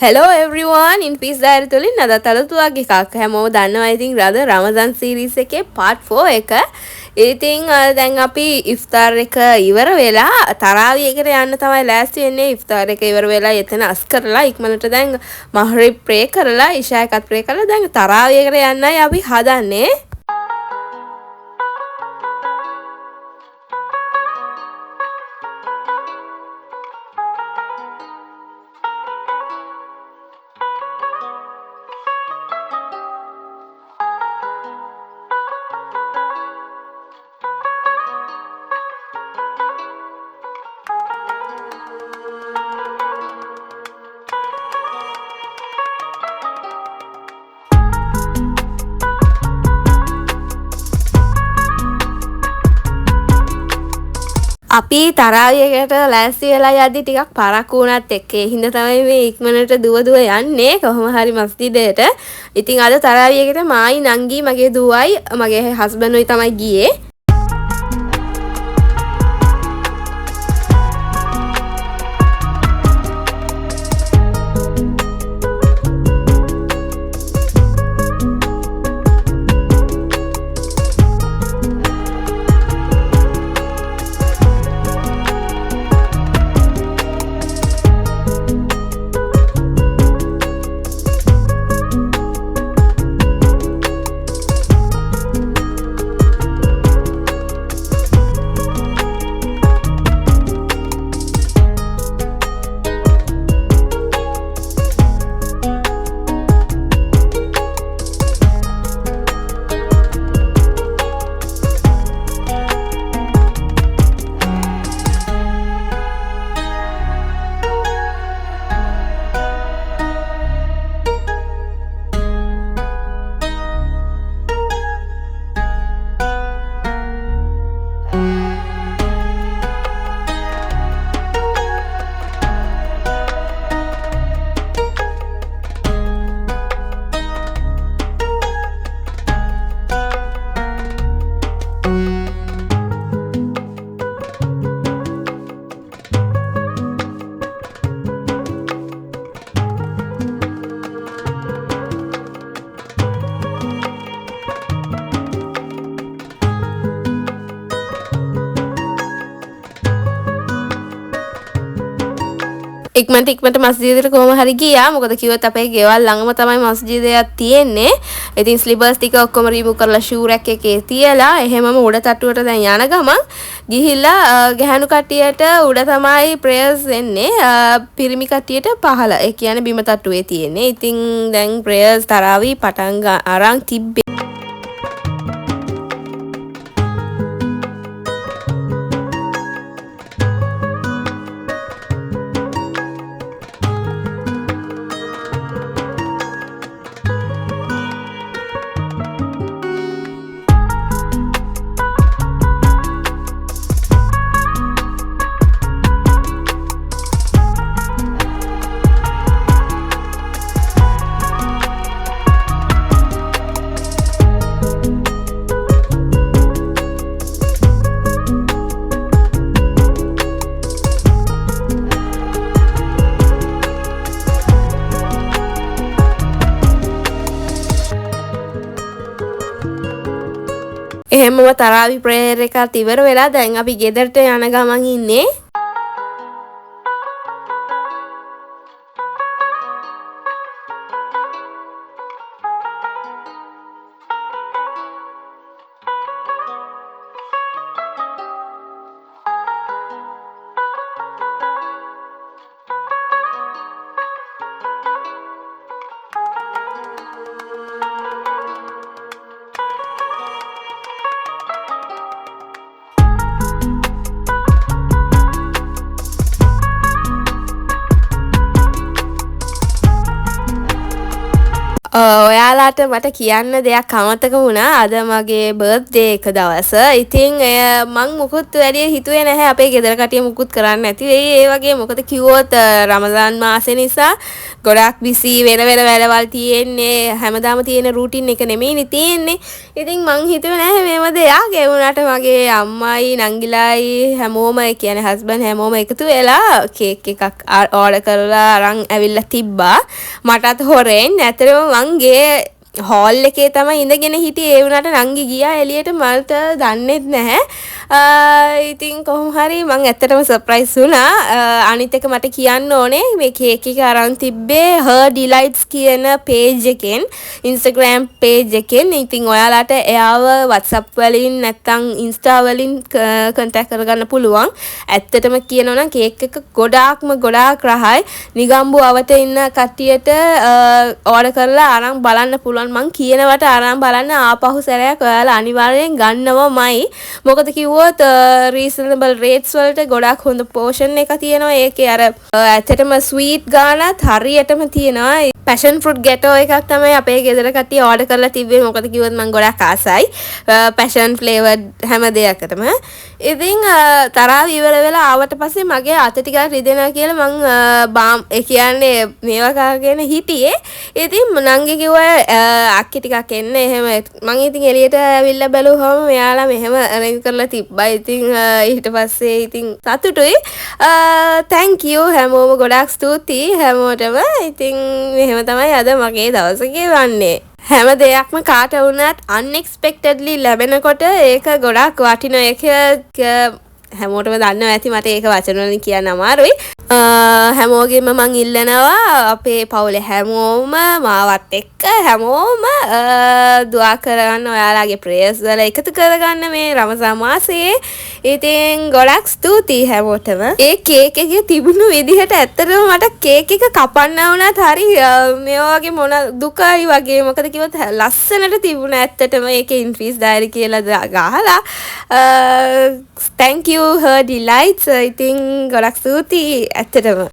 Hello everyone in Peace Diary තුලින් අදත් අලුතුවක් එකක් හැමෝම දන්නවා ඉතින් රද රමදාන් සීරීස් එකේ part 4 එක. ඉතින් දැන් අපි ඉෆ්තාර් එක ඉවර වෙලා තරාවි එකට යන්න තමයි ලෑස්ති වෙන්නේ. ඉෆ්තාර් එක ඉවර වෙලා එතන අස් කරලා ඉක්මනට දැන් මහරිබ් ප්‍රේ කරලා ඉෂා එකත් ප්‍රේ කරලා දැන් තරාවි එකට යන්නයි අපි හදන්නේ. අපි තරාවියකට ලෑස්ති වෙලා යද්දි ටිකක් පරක්කු වුණත් එක්ක ඒ හින්දා තමයි මේ ඉක්මනට දුව යන්නේ කොහොම හරි මස්ජිදයට. ඉතින් අද තරාවියකට මායි නංගි මගේ දුවයි මගේ හස්බන්ඩ්ුයි තමයි ගියේ. ඉක්මනට මස්ජිදේට කොහොම හරි ගියා. මොකද කිව්වොත් අපේ ගෙවල් ළඟම තමයි මස්ජිදයක් තියෙන්නේ. ඉතින් ස්ලිපර්ස් ටික ඔක්කොම රිමූව් කරලා ෂූ රැක් එකේ තියලා එහෙමම උඩ තට්ටුවට දැන් යන ගමන් ගිහිල්ලා ගැහණු කට්ටියට උඩ තමයි ප්‍රේයර්ස් වෙන්නේ. පිරිමි කට්ටියට පහළ. ඒ කියන්නේ බිම තට්ටුවේ තියෙන්නේ. ඉතින් දැන් ප්‍රේයර්ස් තරාවි පටන් අරන් තිබ්බේ. එහෙමම තරාවි ප්‍රේයර් එකත් ඉවර වෙලා දැන් අපි ගෙදරට යන ගමන් ඉන්නේ. ඔයාලාට මට කියන්න දෙයක් අමතක වුණා. අද මගේ බර්ත්ඩේ එක දවස. ඉතින් මං මුකුත් වැඩි හිතුවේ නැහැ අපේ ගෙදර කටිය මුකුත් කරන්න නැති වෙයි. ඒ වගේ මොකද කිව්වොත් රමදාන් මාසේ නිසා ගොඩක් බිසි වෙන වෙන වැඩවල් තියෙන්නේ. හැමදාම තියෙන රූටින් එක නෙමෙයිනේ තියෙන්නේ. ඉතින් මං හිතුවේ නැහැ මේව දෙයක්. ඒ වුණාට මගේ අම්මයි නංගිලායි හැමෝම කියන්නේ හස්බන්ඩ් හැමෝම එකතු වෙලා කේක් එකක් ඕඩර් කරලා අරන් ඇවිල්ලා තිබ්බා. මටත් හොරෙන් ඇතරම මංගේ හෝල් එකේ තමයි ඉඳගෙන හිටියේ. ඒ වුණාට නංගි ගියා එළියට මට දන්නෙත් නැහැ. ඉතින් කොහොම හරි මං ඇත්තටම සර්ප්‍රයිස් වුණා. අනිත් එක මට කියන්න ඕනේ මේ කේක් එක අරන් තිබ්බේ her delights කියන page එකෙන්, Instagram page එකෙන්. ඉතින් ඔයාලට එයාව WhatsApp වලින් නැත්නම් Insta වලින් contact කරගන්න පුළුවන්. ඇත්තටම කියනවා නම් කේක් එක ගොඩාක් රහයි. නිගම්බු අවට ඉන්න කට්ටියට ඕඩර් කරලා අරන් බලන්න පුළුවන්. මං කියනවට අරන් බලන්න ආපහු සැරයක් ඔයාලා අනිවාර්යෙන් ගන්නවමයි. මොකද කිව්වොත් රීසනබල් රේට්ස් වලට ගොඩක් හොඳ පෝෂන් එක තියෙනවා. ඒකේ අර ඇත්තටම ස්වීට් ගානත් හරියටම තියෙනවා. පැෂන් ෆෘට් ගැටෝ එකක් තමයි අපේ ගෙදර කට්ටිය ඕඩර් කරලා තිබ්බේ. මොකද කිව්වොත් මං ගොඩක් ආසයි පැෂන් ෆ්ලේවර්ඩ් හැම දෙයකටම. ඉතින් තරහව ඉවර වෙලා ආවට පස්සේ මගේ අත ටිකක් රිදෙනවා කියලා මං බාම් ඒ කියන්නේ මේවා කාගෙන හිටියේ. ඉතින් නංගි කිව්වා අක්කි ටිකක් එන්න එහෙම. මං ඉතින් එළියට ඇවිල්ලා බැලුවම මෙයාලා මෙහෙම අරන් කරලා තිබ්බා. ඉතින් ඊට පස්සේ ඉතින් සතුටුයි. thank you හැමෝම ගොඩාක් ස්තුතියි හැමෝටම. ඉතින් මෙහෙම තමයි අද මගේ දවස ගෙවන්නේ. හැම දෙයක්ම කාට වුණත් unexpectedly ලැබෙනකොට ඒක ගොඩක් වටින එක හැමෝටම දන්නවා ඇති. මට ඒක වචන වලින් කියන්න අමාරුයි. හැමෝගෙම මං ඉල්ලනවා අපේ පවුලේ හැමෝම මාවත් එක්ක හැමෝම දුආ කරගන්න, ඔයාලගේ ප්‍රේයර්ස් වල එකතු කරගන්න මේ රමසාන් මාසයේ. ඉතින් ගොඩක් ස්තුතියි හැමෝටම. ඒ කේක් එකේ තිබුණු විදිහට ඇත්තටම මට කේක් එක කපන්න වුණත් හරි මේ වගේ මොන දුකයි වගේ. මොකද කිව්වොත් ලස්සනට තිබුණා ඇත්තටම ඒකේ ඉන්ෆීස් ඩයරි කියලා ගහලා. thank you her delights. ඉතින් ගොඩක් ස්තුතියි ඇත්තටම.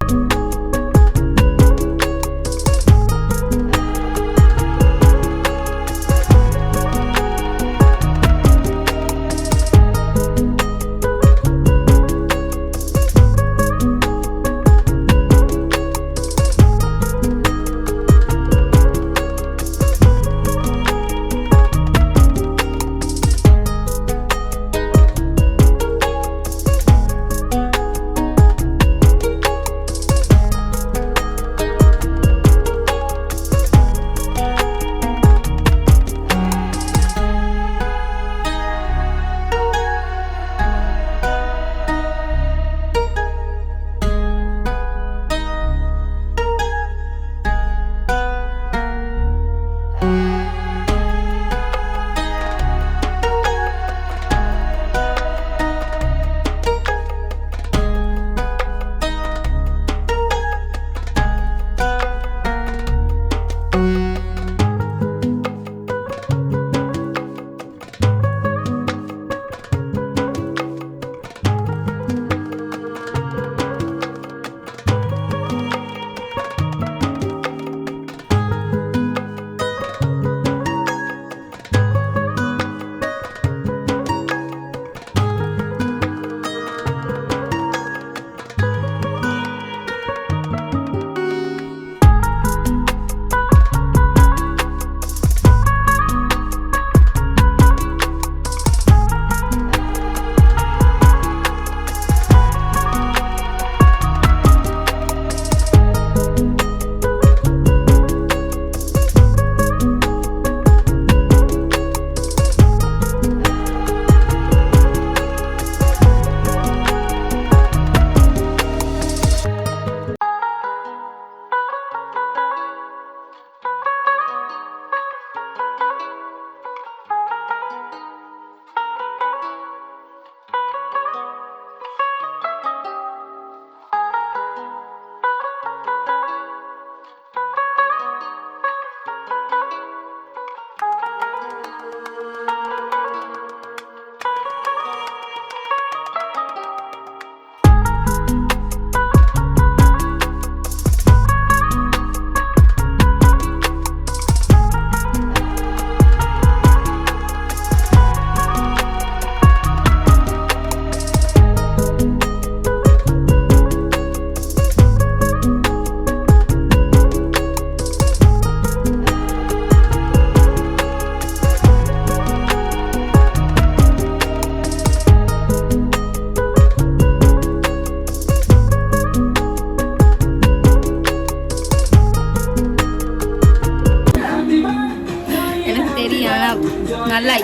நல்லா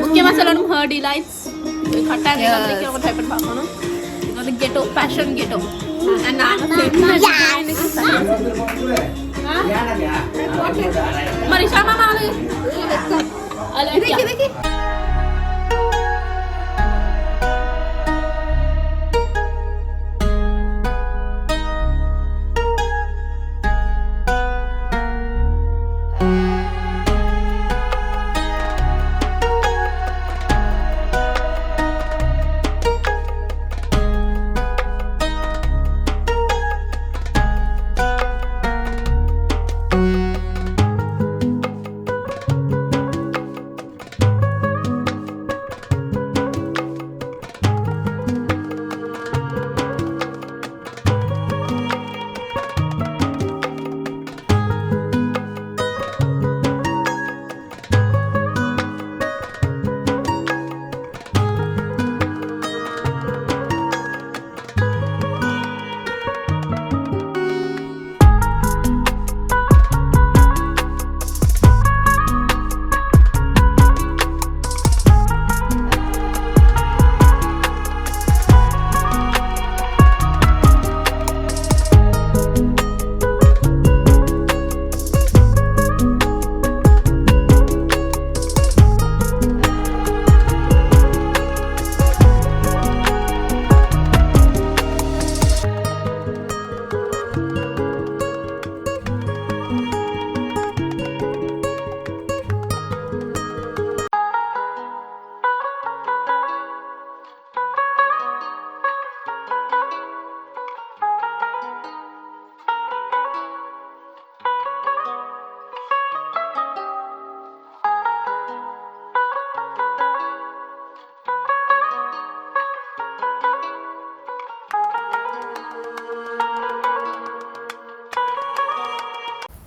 முக்கியமாக சொல்லணும் ஹர் டிலைட்ஸ் கட்டாயம் ட்ரை பண்ணி பார்க்கணும். இது வந்து கெட்டோ பேஷன் கெட்டோ Marisha mama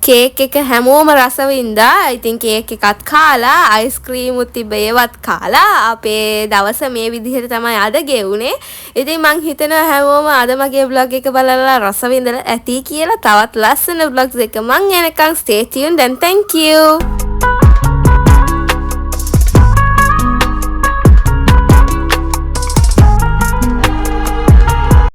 කේක් එක හැමෝම රස වින්දා. ඉතින් කේක් එකත් කාලා අයිස්ක්‍රීමුත් තිබ්බ ඒවත් කාලා අපේ දවස මේ විදිහට තමයි අද ගෙවුනේ. ඉතින් මං හිතනවා හැමෝම අද මගේ vlog එක බලලා රස විඳලා ඇති කියලා. තවත් ලස්සන vlogs එක මං එනකන් stay tuned and thank you.